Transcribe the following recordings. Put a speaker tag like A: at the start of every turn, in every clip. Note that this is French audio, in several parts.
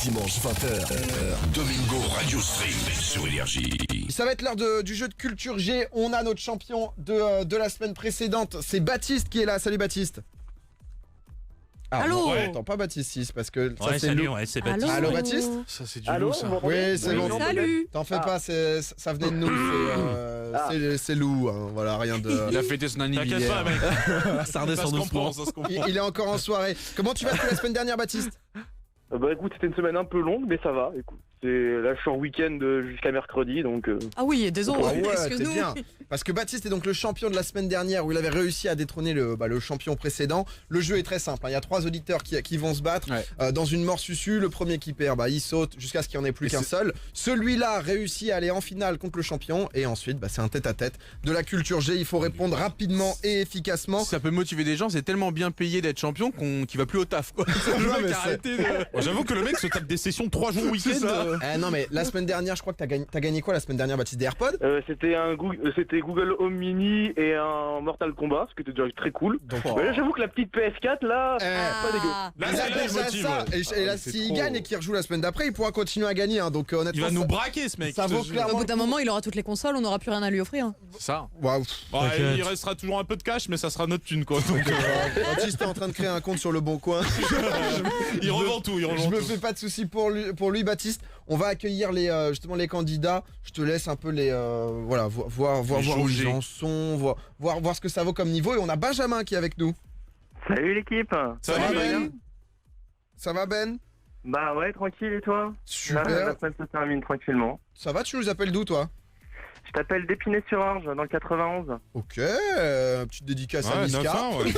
A: dimanche 20h, Domingo Radio Stream sur Énergie.
B: Ça va être l'heure du jeu de culture G. On a notre champion de la semaine précédente. C'est Baptiste qui est là. Salut Baptiste. Ah,
C: Allô.
B: non, attends, pas Baptiste 6 parce que ça
D: Ouais,
B: c'est
D: salut,
B: Lou.
D: ouais, c'est Baptiste.
B: Allô Baptiste.
E: Ça c'est du
C: Allô,
E: loup ça.
B: Oui, c'est bon.
C: Salut.
B: T'en fais pas, ça venait de nous. C'est Lou. Hein, voilà, rien de.
E: Il a fêté son anniversaire.
D: T'inquiète pas, mec.
E: Ça redescend doucement.
D: Ça se comprend.
B: Il est encore en soirée. Comment tu vas depuis la semaine dernière, Baptiste?
C: Bah écoute, c'était une semaine un peu longue, mais ça va. Écoute, là je suis en week-end jusqu'à mercredi, donc.
F: Ah oui, désolé.
B: Ah ouais,
F: Excuse-nous.
B: t'es bien. Parce que Baptiste est donc le champion de la semaine dernière où il avait réussi à détrôner le champion précédent. Le jeu est très simple, hein. Il y a 3 auditeurs qui vont se battre dans une morsuçue. Le premier qui perd, il saute jusqu'à ce qu'il n'y en ait plus qu'un seul. Celui-là réussit à aller en finale contre le champion et ensuite c'est un tête-à-tête de la culture G. Il faut répondre rapidement et efficacement.
E: Ça peut motiver des gens, c'est tellement bien payé d'être champion qu'il va plus au taf quoi. Le
B: Non,
E: mec
B: mais
E: a arrêté de...
D: J'avoue que le mec se tape des sessions 3 jours week-end.
B: Non mais la semaine dernière, je crois que t'as gagné quoi la semaine dernière, Baptiste? Des AirPods?
C: C'était Google Home Mini et un Mortal Kombat, ce qui était déjà très cool.
B: Donc,
C: Mais là, j'avoue que la petite PS4 là, pas dégueu.
F: Ah.
D: Là,
B: il a
D: c'est là, il
B: déjà
D: motive.
B: ça. Et là,
E: c'est
B: s'il
E: trop.
B: gagne et qu'il rejoue la semaine d'après, il pourra continuer à gagner. Hein. Donc honnêtement,
D: Il va nous braquer, ce mec.
B: ça vaut
F: Au
B: clairement.
F: bout d'un moment, il aura toutes les consoles, on n'aura plus rien à lui offrir.
E: C'est ça.
B: Waouh.
D: Ouais,
E: T'inquiète.
D: il restera toujours un peu de cash, mais ça sera notre thune, quoi. Donc,
B: Baptiste est en train de créer un compte sur le bon coin.
D: il revend tout, il
B: Je
D: revend
B: me
D: tout.
B: fais pas de soucis pour lui, Baptiste. On va accueillir justement les candidats. Je te laisse un peu voir où
E: jauger.
B: ils en sont, voir ce que ça vaut comme niveau. Et on a Benjamin qui est avec nous.
C: Salut l'équipe.
B: Ça va
D: Salut,
B: Ben? Ça va Ben?
C: Bah ouais, tranquille et toi?
B: Super.
C: La semaine se termine tranquillement.
B: Ça va, tu nous appelles d'où toi?
C: Je t'appelle d'Épinay-sur-Orge dans le 91.
B: Ok, petite dédicace à
D: Ouais,
B: Niska.
D: 9-1, ouais.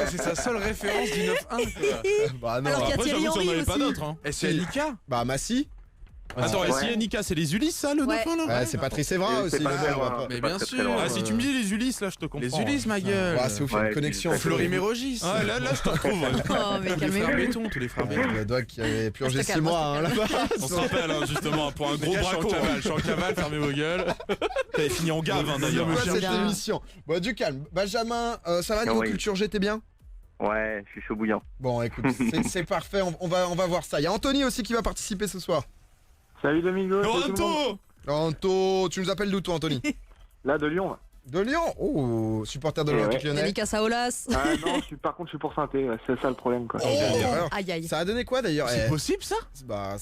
E: C'est sa seule référence du 9-1 quoi.
B: Bah non.
F: Alors qu'il y a
D: Après,
F: Thierry
D: j'avoue qu'il n'y en
F: Henry
D: avait pas
F: aussi.
D: d'autres. Hein.
E: Et c'est Annika.
B: Bah Massy.
D: Attends, et
C: Ouais.
D: si Annika, c'est les Ulysses, ça, le
F: Ouais.
D: 9-1, là?
B: Ouais, c'est Patrice Evra
C: C'est
B: aussi.
C: pas
B: là,
C: très
B: on va
C: loin.
B: pas-
E: Mais
C: C'est pas
E: bien
C: très,
E: sûr.
C: très loin.
D: Ah, si tu me dis les Ulysses, là, je te comprends.
E: Les Ulysses ma gueule.
B: Ouais, c'est au fait
C: Ouais,
B: une connexion.
C: c'est
E: Florimé Rogis.
D: Ah, là, je te retrouve. Ouais.
F: Oh, mais
E: Tous les frères
F: calmez-vous.
E: béton, tous les frères béton.
B: Le doigt qui avait purgé
F: Reste
B: 6
F: calme,
B: mois
F: reste
B: là-bas.
D: On se rappelle, hein, justement, pour un gros
E: gars, je suis en
D: braco.
E: cavale.
D: Je suis en cavale, fermez vos gueules. T'avais fini en gave, hein, d'ailleurs.
B: Quoi
F: cherche
B: cette
F: bien.
B: émission? Bon, du calme. Benjamin, ça va niveau
C: Oui.
B: culture G, t'es bien?
C: Ouais, je suis chaud bouillant.
B: Bon, écoute, c'est parfait. On va voir ça. Il y a Anthony aussi qui va participer ce soir.
C: Salut Domingo. salut tout le monde.
D: Toronto!
B: Anto, tu nous appelles d'où toi, Anthony?
C: Là de Lyon.
B: De Lyon? Oh, supporter de
C: Eh
B: l'Olympique
C: ouais.
B: Lyonnais.
F: Dédicace à Olas.
C: Ah non, par contre je suis pour Saint-Étienne, ouais, c'est ça le problème quoi.
B: Oh, erreur.
F: Aïe aïe.
B: Ça a donné quoi d'ailleurs?
E: C'est
B: Eh,
E: possible ça?
B: bah,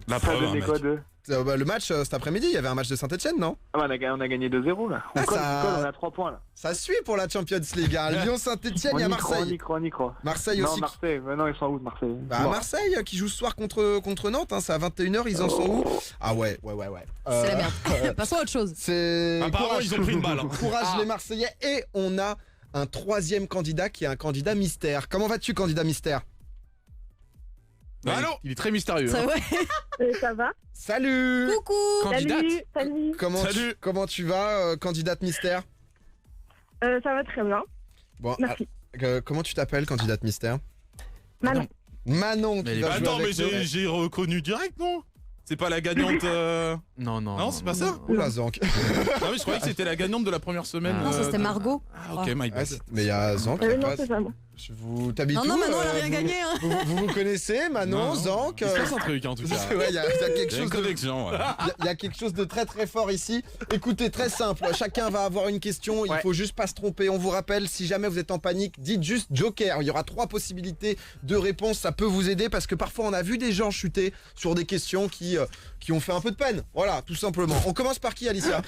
D: La
C: Ça a
D: preuve, hein,
C: donné
D: mec.
C: quoi de
B: le match cet après-midi, il y avait un match de Saint-Etienne, non?
C: Ah bah on a gagné 2-0 là.
B: Ah,
C: On colle,
B: ça-
C: on a 3 points là.
B: Ça suit pour la Champions League. Hein. Lyon, Saint-Etienne, il y a Marseille.
C: On y croit.
B: Marseille
C: Non,
B: aussi.
C: Marseille, mais non, ils sont où de Marseille?
B: Bah,
C: Bon.
B: Marseille qui joue ce soir contre Nantes, hein, c'est à 21h, ils en sont où? Ah ouais.
F: C'est la merde. Passons à autre chose.
B: C'est
D: Apparemment,
B: courage.
D: ils ont pris une balle. Hein.
B: Courage
F: Ah.
B: les Marseillais. Et on a un troisième candidat qui est un candidat mystère. Comment vas-tu, candidat mystère?
D: Allô?
E: Il est très mystérieux.
F: Ça,
E: hein.
F: ouais.
G: Ça va?
B: Salut.
F: Coucou.
E: Candidate.
G: Salut.
D: Salut.
B: Comment tu vas, candidate mystère?
G: Ça va très bien.
B: Bon,
G: Merci.
B: comment tu t'appelles, candidate mystère?
G: Manon.
B: Manon
E: Mais
B: qui
E: elle est
B: va
E: pas-
B: jouer
D: Attends, mais
B: avec nous.
D: j'ai reconnu direct, non? C'est pas la gagnante.
E: Non, non.
D: Non, c'est pas ça.
B: Oula, Zank.
D: Ah oui, je croyais que c'était la gagnante de la première semaine.
E: Ah.
F: Non, ça c'était
D: de-
F: Margot.
D: Ah, ok, my
B: Ah,
D: bad.
B: mais il y a Zank qui
G: Non,
B: passe.
G: c'est pas moi.
B: Vous t'habitez
F: Non,
B: où,
F: non, Manon, elle a rien
B: vous-
F: gagné. Hein.
B: Vous connaissez Manon,
D: Non,
B: Zank
D: Il se passe un truc, en tout cas.
B: Ouais, il y a quelque
D: Il y a une
B: chose de
D: connexion, ouais.
B: Il y a quelque chose de très très fort ici. Écoutez, très simple, chacun va avoir une question, il
E: Ouais.
B: faut juste pas se tromper. On vous rappelle, si jamais vous êtes en panique, dites juste Joker. Il y aura 3 possibilités de réponse, ça peut vous aider parce que parfois on a vu des gens chuter sur des questions qui ont fait un peu de peine. Voilà, tout simplement. On commence par qui, Alicia?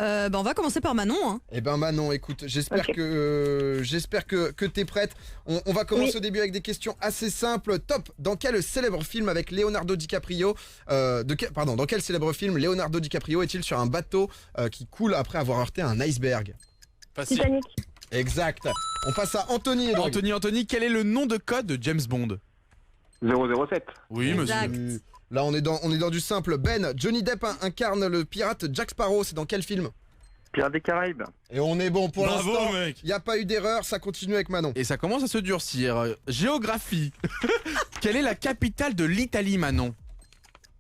F: On va commencer par Manon. Hein.
B: Eh ben Manon, écoute, j'espère
G: Ok.
B: que t'es prête. On va commencer
G: Oui.
B: au début avec des questions assez simples. Top. Dans quel célèbre film avec Leonardo DiCaprio, dans quel célèbre film Leonardo DiCaprio est-il sur un bateau qui coule après avoir heurté un iceberg?
D: Facile.
G: Titanic.
B: Exact. On passe à Anthony. donc.
E: Anthony, quel est le nom de code de James Bond?
C: 007.
E: Oui, monsieur.
F: Exact.
B: Là, on est dans du simple. Ben, Johnny Depp incarne le pirate Jack Sparrow. C'est dans quel film?
C: Pirates des Caraïbes.
B: Et on est bon pour
D: Bravo,
B: l'instant.
D: mec.
B: Il n'y a pas eu d'erreur, ça continue avec Manon.
E: Et ça commence à se durcir. Géographie. Quelle est la capitale de l'Italie, Manon?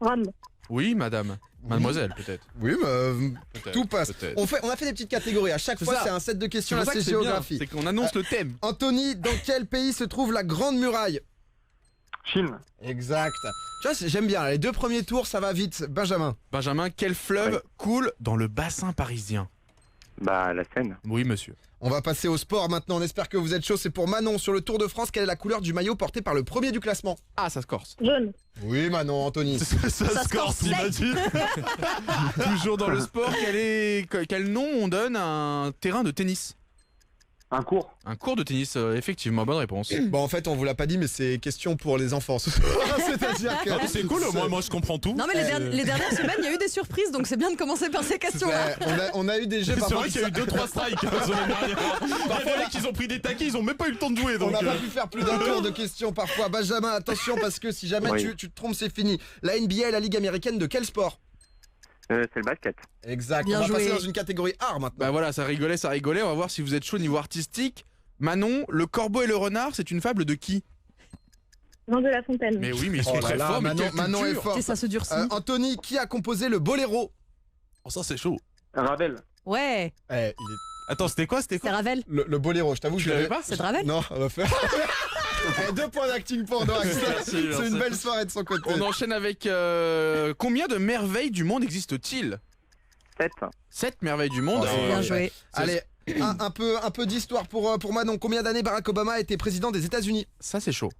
G: Rome.
E: Oui, madame. Mademoiselle, peut-être.
B: Oui,
E: Peut-être,
B: tout passe.
E: peut-être.
B: On a fait des petites catégories. À chaque
E: C'est
B: fois,
E: ça.
B: c'est un set de questions. Là,
E: pour ça
B: c'est
E: que bien,
B: géographie.
E: C'est qu'on annonce le thème.
B: Anthony, dans quel pays se trouve la Grande Muraille?
C: Chine.
B: Exact. Tu vois, j'aime bien, les deux premiers tours, ça va vite. Benjamin.
E: Benjamin, quel fleuve coule dans le bassin parisien?
C: Bah, la Seine.
E: Oui, monsieur.
B: On va passer au sport maintenant, on espère que vous êtes chaud. C'est pour Manon sur le Tour de France. Quelle est la couleur du maillot porté par le premier du classement?
E: Ah, ça se corse.
G: Jaune.
B: Oui Manon, Anthony.
D: Ça
F: se
D: se corse, il a dit.
E: Toujours dans le sport, quel nom on donne à un terrain de tennis?
C: Un cours.
E: Un cours de tennis, effectivement, bonne réponse.
B: Bon en fait on vous l'a pas dit mais c'est question pour les enfants ce soir. C'est-à-dire que...
D: Ah, mais c'est cool, moi je comprends tout.
F: Non, mais les dernières semaines, il y a eu des surprises, donc c'est bien de commencer par ces questions-là.
B: on a eu des jeux
D: C'est
B: parfois
D: vrai
B: qui
D: qu'il y a eu 2-3 strikes la semaine dernière. Parfois, les mecs, ils ont pris des taquets, ils ont même pas eu le temps de jouer.
B: on
D: Donc,
B: n'a pas pu faire plus d'un tour de questions parfois. Benjamin, attention parce que si jamais
C: Oui.
B: tu te trompes, c'est fini. La NBA est la Ligue américaine de quel sport?
C: C'est le basket.
B: Exact.
F: Bien
B: on va
F: joué.
B: passer dans une catégorie art maintenant.
E: Bah voilà, ça rigolait. On va voir si vous êtes chaud niveau artistique. Manon, le corbeau et le renard, c'est une fable de qui?
G: Jean de La Fontaine.
E: Mais oui, mais ils sont
B: Oh là
E: très
B: là,
E: forts. Mais quelle
B: Manon est
E: culture.
B: fort.
F: Et ça se durcit.
B: Anthony, qui a composé le Boléro?
D: Oh, ça c'est chaud.
C: Ravel.
F: Ouais,
D: Attends, c'était quoi
F: c'est Ravel.
B: Le Boléro, je t'avoue,
E: Tu
B: je
E: l'avais
B: l'avais
E: pas?
F: C'est de Ravel.
B: Non, on va faire. 2 points d'acting pour Noax.
E: Merci,
B: C'est
E: merci.
B: une belle soirée de son côté.
E: On enchaîne avec combien de merveilles du monde existe-t-il?
C: 7.
E: 7 merveilles du monde.
B: Oh,
F: Bien
B: ouais.
F: joué.
B: Allez, un peu d'histoire pour Manon. Combien d'années Barack Obama a été président des États-Unis?
E: Ça c'est chaud.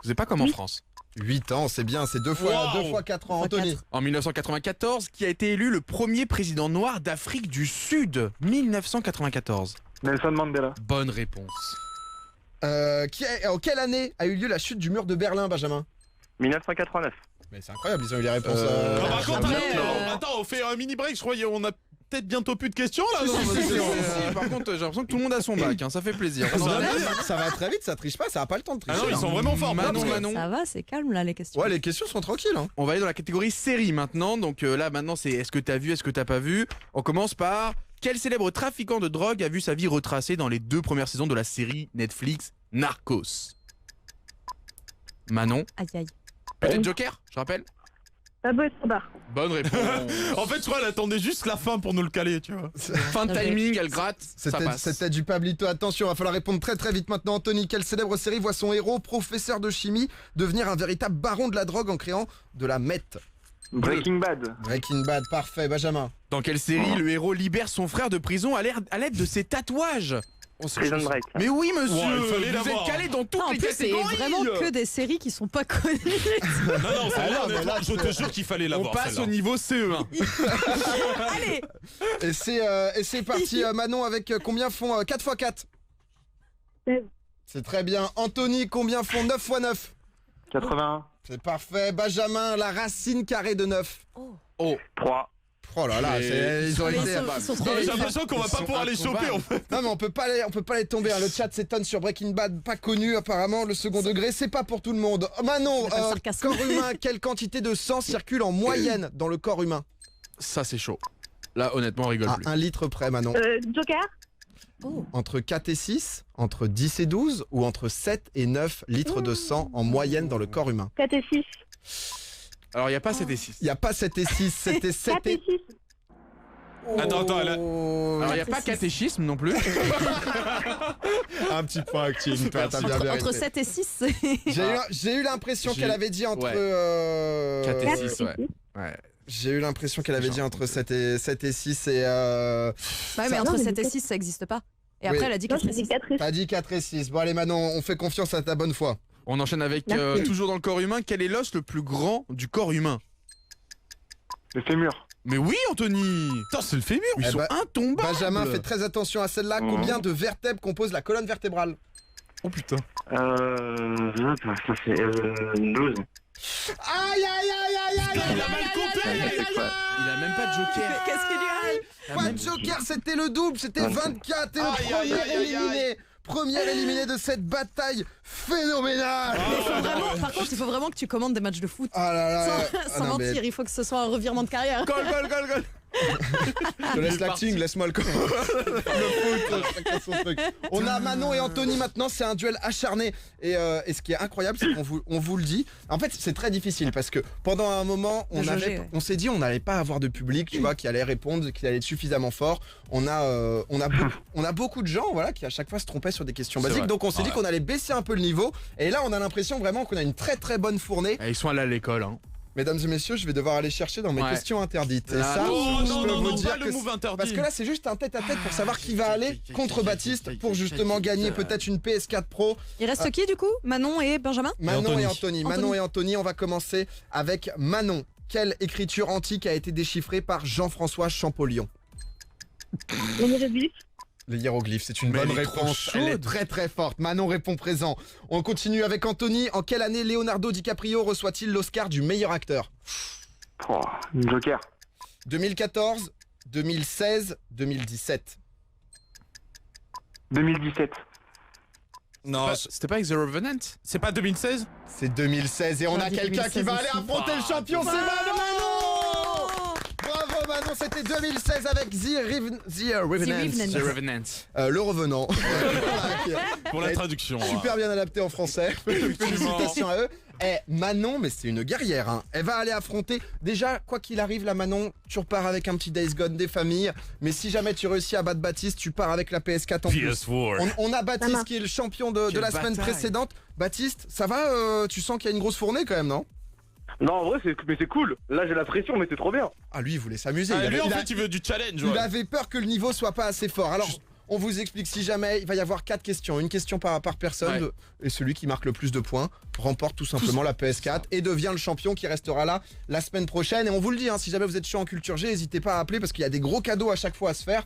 E: C'est pas comme en France.
B: 8 ans, c'est bien, c'est 2 fois,
D: Wow.
B: 2 fois 4 ans.
F: Fois
B: Anthony.
F: 4.
E: En 1994, qui a été élu le premier président noir d'Afrique du Sud? 1994.
C: Nelson Mandela.
E: Bonne réponse.
B: En quelle année a eu lieu la chute du mur de Berlin, Benjamin?
C: 1989.
B: Mais c'est incroyable, ils ont eu les réponses.
D: Ah, par contre,
F: Après,
D: attends, on fait un mini break. Je crois qu'on a peut-être bientôt plus de questions là.
E: Non,
D: non,
E: mais
D: parce que-
E: si, par contre, j'ai l'impression que tout le monde a son bac, hein, ça fait plaisir.
B: Ça
E: Non,
B: va,
E: non,
B: ça va très vite, ça triche pas, ça a pas le temps de
D: Ah
B: tricher.
D: non, ils
B: hein.
D: sont vraiment forts.
E: Manon,
D: parce que-
E: Manon.
F: Ça va, c'est calme là les questions.
B: Ouais, les questions sont tranquilles. Hein.
E: On va aller dans la catégorie série maintenant. Donc là, maintenant, c'est est-ce que t'as vu, est-ce que t'as pas vu? On commence par quel célèbre trafiquant de drogue a vu sa vie retracée dans les 2 premières saisons de la série Netflix Narcos? Manon.
F: Aïe aïe.
E: Peut-être Joker, je rappelle.
G: Pablo Escobar.
E: Bonne réponse.
D: En fait, je crois qu'elle attendait juste la fin pour nous le caler, tu vois.
E: Fin de timing, elle gratte, ça passe.
B: C'était du Pablito. Attention, va falloir répondre très très vite maintenant. Anthony, quelle célèbre série voit son héros, professeur de chimie, devenir un véritable baron de la drogue en créant de la meth?
C: Breaking Bad.
B: Breaking Bad, parfait. Benjamin.
E: Dans quelle série le héros libère son frère de prison à l'aide de ses tatouages?
C: Prison Break.
E: Mais oui, monsieur,
D: Ouais, il fallait
E: vous
D: l'avoir.
E: êtes calé dans toutes
F: Non, en
E: les
F: plus, c'est
E: catégories.
F: vraiment que des séries qui sont pas connues.
D: Non, non, celle-là,
B: Ah non, mais
D: honnêtement,
B: là,
D: je te jure qu'il fallait
E: On
D: l'avoir.
E: passe
D: celle-là.
E: au niveau CE1.
F: Allez,
B: Et c'est parti, Manon, avec combien font 4 x 4?
G: 16.
B: C'est très bien. Anthony, combien font 9 x 9?
C: 81.
B: C'est parfait. Benjamin, la racine carrée de 9.
C: 3.
B: Oh là là, ils ont
F: Mais
B: été.
F: ils sont trop
D: J'ai
F: forts.
D: l'impression qu'on va
E: Ils
D: pas
E: sont
D: pouvoir les choper en fait.
B: Non mais on peut pas les tomber. Hein. Le chat s'étonne sur Breaking Bad, pas connu apparemment. Le second degré, c'est pas pour tout le monde. Manon,
F: C'est pas le sarcasme.
B: corps humain, quelle quantité de sang circule en moyenne dans le corps humain?
E: Ça, c'est chaud. Là, honnêtement, on rigole
B: À
E: plus.
B: 1 litre près, Manon.
G: Joker.
F: Oh.
B: Entre 4 et 6, entre 10 et 12 ou entre 7 et 9 litres de sang en moyenne dans le corps humain?
G: 4 et 6.
E: Alors, il n'y a pas 7 et 6.
B: Il n'y a pas 7 et 6, c'était 7
G: 4 et
B: et...
G: 6.
D: Attends, elle a-
B: Oh.
E: Alors, il n'y a
F: c'est
E: pas
F: six.
E: catéchisme non plus.
B: Un petit point acting, toi, t'as bien
F: Entre
B: mérité.
F: 7 et 6,
B: J'ai eu l'impression
E: J'ai-
B: qu'elle avait dit entre...
E: Ouais. 4 et
G: 4
E: 6,
G: et
E: ouais.
G: 6.
E: Ouais.
B: J'ai eu l'impression qu'elle avait dit entre 7 et 6 et...
F: Ouais, mais
B: Ça-
F: entre
G: Non, mais
F: 7 et
G: c'est-
F: 6, ça existe pas. Et
B: Oui.
F: après, elle a dit
G: Non,
F: 4 et
G: j'ai dit
F: 6.
G: 4 et 6.
B: T'as dit 4 et 6. Bon allez Manon, on fait confiance à ta bonne foi.
E: On enchaîne avec
G: Merci.
E: toujours dans le corps humain. Quel est l'os le plus grand du corps humain?
C: Le fémur.
E: Mais oui, Anthony.
D: Putain, c'est le fémur.
E: Ils
B: Eh
E: sont
B: ben,
E: intombables.
B: Benjamin, fais très attention à celle-là.
C: Mhm.
B: Combien de vertèbres compose la colonne vertébrale?
E: Oh putain.
C: Ça fait 12.
B: Aïe aïe aïe aïe aïe
D: Il a mal compté.
E: Il a même pas de joker.
F: Qu'est-ce qu'il lui arrive?
B: Pas de joker, c'était le double, c'était 24 et le
D: Aïe, aïe,
B: premier
D: aïe, aïe,
B: éliminé. Premier éliminé de cette bataille phénoménale.
F: Par contre, il faut vraiment que tu commandes des matchs de foot.
B: Ah là là.
F: Sans,
B: Ah
F: sans
B: non, mais-
F: mentir, il faut que ce soit un revirement de carrière.
E: Gol, gol, gol, gol.
B: Je te laisse l'acting, laisse-moi le foot, chacun son truc. On a Manon et Anthony maintenant, c'est un duel acharné. Et ce qui est incroyable, c'est qu'on vous le dit. En fait, c'est très difficile parce que pendant un moment, on s'est dit on n'allait pas avoir de public, tu vois, qui allait répondre, qui allait être suffisamment fort. On a beaucoup de gens, voilà, qui à chaque fois se trompaient sur des questions basiques. Donc on s'est dit qu'on allait baisser un peu le niveau. Et là, on a l'impression vraiment qu'on a une très très bonne fournée.
E: Ils sont allés à l'école, hein.
B: Mesdames et messieurs, je vais devoir aller chercher dans mes questions interdites. Et ça,
D: non,
B: je peux vous
D: pas
B: dire
D: le
B: que
D: move interdit.
B: parce que là, c'est juste un tête-à-tête pour savoir qui va aller contre Baptiste pour justement gagner peut-être une PS4 Pro.
F: Il reste qui du coup? Manon et Benjamin?
B: Manon et Anthony. Manon et Anthony, on va commencer avec Manon. Quelle écriture antique a été déchiffrée par Jean-François Champollion?
G: Les hiéroglyphes.
B: Les hiéroglyphes, c'est une bonne réponse. Elle est très très forte. Manon répond présent. On continue avec Anthony. En quelle année Leonardo DiCaprio reçoit-il l'Oscar du meilleur acteur?
C: Joker.
B: 2014, 2016, 2017.
C: 2017.
D: Non,
E: C'était pas avec The Revenant?
D: c'est pas 2016?
B: C'est 2016 et on a
F: dit
B: quelqu'un
F: 2016
B: qui va aller
F: aussi.
B: affronter le champion, c'est Manon. Bravo Manon, c'était 2016 avec The Revenant.
E: The Revenant.
B: Le Revenant.
D: Pour la traduction.
B: Super bien adapté en français. Félicitations à eux. Manon, mais c'est une guerrière. Hein. Elle va aller affronter. Déjà, quoi qu'il arrive, là, Manon, tu repars avec un petit Days Gone des familles. Mais si jamais tu réussis à battre Baptiste, tu pars avec la PS4 en plus.
D: PS4.
B: On a Baptiste qui est le champion de la semaine précédente. Baptiste, ça va tu sens qu'il y a une grosse fournée quand même, non?
C: Non, en vrai, c'est cool. Là, j'ai la pression, mais c'est trop bien.
B: Ah, lui, il voulait s'amuser.
D: Lui, en fait, il veut du challenge.
B: Il avait peur que le niveau soit pas assez fort. Alors, on vous explique si jamais, il va y avoir 4 questions. Une question par personne.
E: Ouais.
B: Et celui qui marque le plus de points remporte tout simplement la PS4 et devient le champion qui restera là la semaine prochaine. Et on vous le dit, hein, si jamais vous êtes chaud en culture G, n'hésitez pas à appeler parce qu'il y a des gros cadeaux à chaque fois à se faire.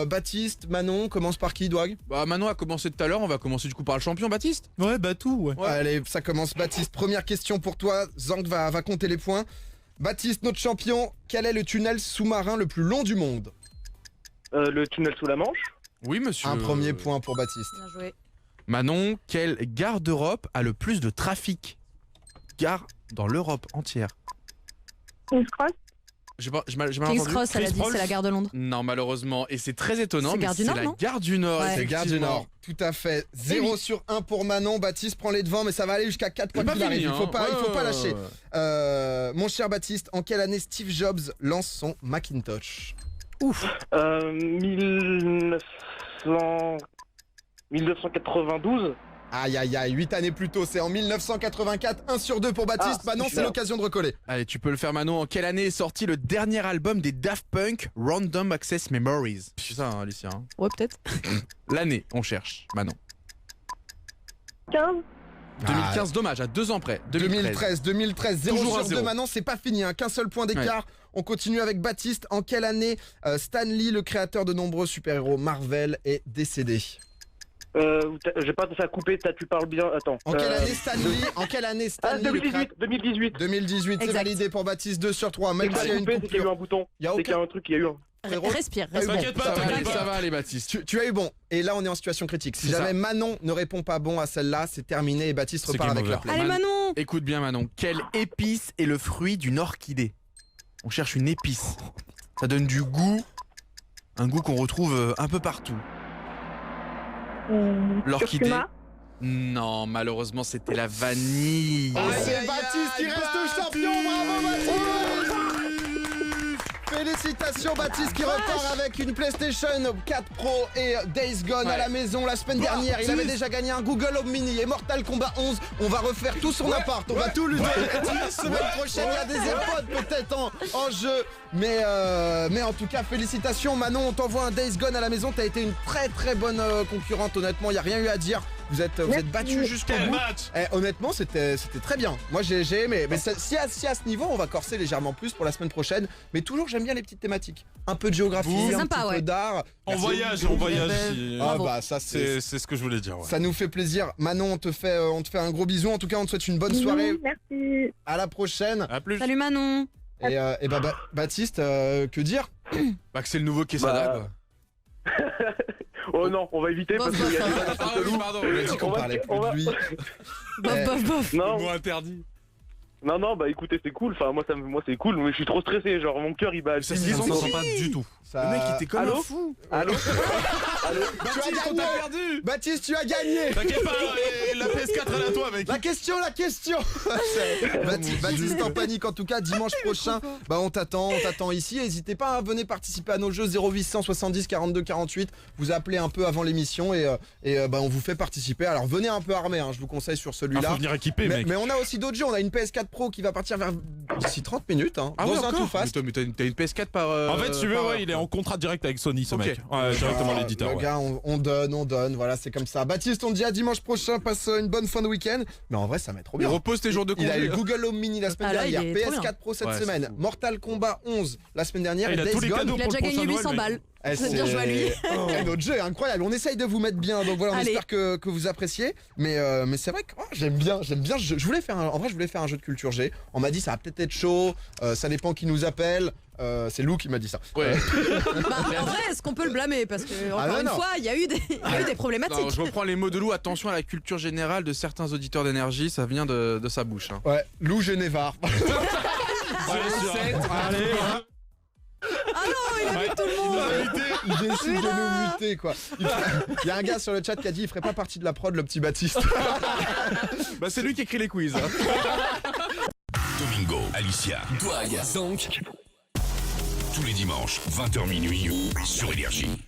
B: Baptiste, Manon, commence par qui, Douag?
E: Bah Manon a commencé tout à l'heure, on va commencer du coup par le champion Baptiste.
D: Ouais, bah tout, ouais.
B: Allez, ça commence Baptiste. Première question pour toi. Zank va compter les points. Baptiste, notre champion, quel est le tunnel sous-marin le plus long du monde?
C: Le tunnel sous la Manche.
E: Oui monsieur.
B: Un premier point pour Baptiste.
F: Bien joué.
E: Manon, quelle gare d'Europe a le plus de trafic? Gare dans l'Europe entière.
G: King's Cross.
E: J'ai mal
F: King's
E: entendu.
F: Cross, elle a
D: Chris
F: dit,
D: Paul.
F: c'est la gare de Londres.
E: Non malheureusement, et c'est très étonnant,
F: C'est
E: mais
F: Gare du
E: c'est
F: Nord,
E: la
F: non
E: gare du Nord.
F: Ouais.
B: C'est Gare du
E: effectivement.
B: Nord, tout à fait. 0 sur 1 pour Manon. Baptiste prend les devants, mais ça va aller jusqu'à 4
E: C'est
B: points
E: pas
B: qu'il arrive.
E: fini,
B: Il faut pas
E: hein.
B: lâcher. Mon cher Baptiste, en quelle année Steve Jobs lance son Macintosh?
C: 1992.
B: Aïe aïe aïe, 8 années plus tôt, c'est en 1984, 1 sur 2 pour Baptiste. Manon, c'est
C: super.
B: l'occasion de recoller.
E: Allez, tu peux le faire Manon. En quelle année est sorti le dernier album des Daft Punk, Random Access Memories? C'est ça, hein, Alicia. hein.
F: Ouais, peut-être.
E: L'année, on cherche, Manon.
G: 15.
E: 2015, dommage, à 2 ans près. 2013.
B: 2013, 0
E: Toujours
B: sur
E: un
B: 2
E: zéro.
B: Manon, c'est pas fini, hein, qu'un seul point d'écart. On continue avec Baptiste. En quelle année Stan Lee, le créateur de nombreux super-héros Marvel, est décédé?
C: J'ai pas ça coupé, tu parles bien. Attends.
B: En quelle année Stan Lee
C: Ah,
B: le créateur-
C: 2018.
B: 2018, c'est
F: Exact.
B: validé pour Baptiste, 2 sur 3. Même
C: C'est
B: s'il y a une
C: coupé, c'est qu'il y a eu
B: coupure.
C: un bouton.
B: Il y a
C: C'est qu'il y a
B: aucun...
C: un truc, il y a eu un.
B: Frérot,
F: Respire,
B: t'as eu
F: respire.
B: bon.
D: T'inquiète pas,
B: Ça va aller,
D: t'inquiète
E: Ça va aller, Baptiste.
B: Tu as eu bon. Et là, on est en situation critique. Si
E: C'est
B: jamais
E: ça.
B: Manon ne répond pas bon à celle-là, c'est terminé et Baptiste
D: C'est
B: repart
D: game
B: avec la
D: over.
B: play.
F: Allez Manon.
E: Écoute bien Manon, quelle épice est le fruit d'une orchidée? On cherche une épice. Ça donne du goût, un goût qu'on retrouve un peu partout. L'orchidée.
G: Curcuma.
E: Non, malheureusement c'était la vanille.
B: Et c'est Baptiste qui reste champion. Bravo Baptiste. Félicitations Baptiste qui repart avec une PlayStation 4 Pro et Days Gone à la maison. La semaine dernière, il avait déjà gagné un Google Home Mini et Mortal Kombat 11. On va refaire tout son appart. On va tout lui donner. La semaine prochaine, il y a des AirPods peut-être en jeu. Mais en tout cas, félicitations Manon. On t'envoie un Days Gone à la maison. T'as été une très très bonne concurrente. Honnêtement, il n'y a rien eu à dire. Vous êtes battu jusqu'au
D: Quel
B: bout.
D: match!
B: Honnêtement, c'était très bien. Moi, j'ai aimé. Mais si à ce niveau, on va corser légèrement plus pour la semaine prochaine. Mais toujours, j'aime bien les petites thématiques. Un peu de géographie,
F: C'est
B: un
F: sympa,
B: petit peu
F: ouais.
B: d'art.
D: On
B: Merci.
D: voyage ici.
B: Ah
F: Bravo.
B: bah ça c'est.
D: C'est ce que je voulais dire. Ouais.
B: Ça nous fait plaisir. Manon, on te fait un gros bisou. En tout cas, on te souhaite une bonne soirée.
G: Merci.
B: À la prochaine.
D: À plus.
F: Salut Manon.
B: Et Baptiste, que dire?
E: Bah que c'est le nouveau Quesada
C: Bah, Oh non, on va éviter
F: Bof,
C: parce qu'il y a
F: bof,
C: des
F: bof.
C: dates un peu louches.
E: pardon.
B: On a dit qu'on
C: On va-
B: parlait plus
C: on va-
B: de lui.
F: Bof, bof, bof.
C: Non,
D: Mot interdit.
C: Non, bah écoutez, c'est cool. Enfin, moi c'est cool, mais je suis trop stressé. Genre, mon cœur il bat.
E: Ça,
C: à 10
E: c'est000. son
D: On s'en pas du tout.
B: Ça-
E: Le mec il était comme
C: Allô
E: un fou.
C: Allô
B: Tu as gagné
E: perdu.
B: Baptiste, tu as gagné.
D: T'inquiète pas, la PS4 elle est à toi, mec.
B: La question Baptiste en panique en tout cas, dimanche prochain, bah on t'attend ici. N'hésitez pas, venez participer à nos jeux 0800 70 42 48. Vous appelez un peu avant l'émission et bah on vous fait participer. Alors venez un peu armé, hein, je vous conseille sur
D: Ah,
B: celui-là.
D: faut venir équipé, mec.
B: Mais on a aussi d'autres jeux, on a une PS4 Pro qui va partir vers d'ici 30 minutes, hein, dans un tout fast.
E: Mais t'as une PS4 par.
D: En fait, si tu veux,
E: par
D: ouais,
E: heure,
D: il est
E: quoi.
D: en contrat direct avec Sony, ce
E: Ok.
D: mec. Ouais, directement
B: Ah,
D: l'éditeur.
B: le
D: Ouais.
B: gars, on donne, voilà, c'est comme ça. Baptiste, on te dit à dimanche prochain, passe une bonne fin de week-end. Mais en vrai, ça met trop
E: Il
B: bien.
E: repose tes jours de
B: Il a eu
E: congé.
B: Google Home Mini la semaine
F: Ah là,
B: dernière,
F: il est trop
B: PS4 Pro cette
E: Ouais, c'est
B: semaine,
E: fou.
B: Mortal Kombat 11 la semaine dernière
D: Ah,
B: et
D: il a
B: Days
D: tous les
B: Gone.
D: cadeaux
F: Il a
D: pour
F: déjà
D: le
F: gagné
D: prochain
F: 800
D: Noël,
F: balles.
B: Eh,
F: C'est bien joué à lui.
B: Notre jeu est incroyable. On essaye de vous mettre bien, donc voilà, on
F: Allez.
B: espère que vous appréciez. Mais c'est vrai que j'aime bien. Je voulais faire en vrai, je voulais faire un jeu de culture G. On m'a dit ça va peut-être être chaud. Ça dépend qui nous appelle. C'est Lou qui m'a dit ça.
E: Ouais.
F: Bah, en vrai, est-ce qu'on peut le blâmer? Parce que, encore
B: non,
F: une
B: non.
F: fois, il y a eu des problématiques.
E: Non, je reprends les mots de Lou. Attention à la culture générale de certains auditeurs d'énergie. Ça vient de sa bouche. Hein.
B: Ouais, Lou Genévar.
D: Allez, hein.
F: Ah non, il a vu tout le monde.
B: Il décide de nous muter quoi. Il y a un gars sur le chat qui a dit il ferait pas partie de la prod le petit Baptiste.
E: Bah, c'est lui qui écrit les quiz. Hein.
A: Domingo, Alicia, Douag, donc. Tous les dimanches, 20h minuit, sur Énergie.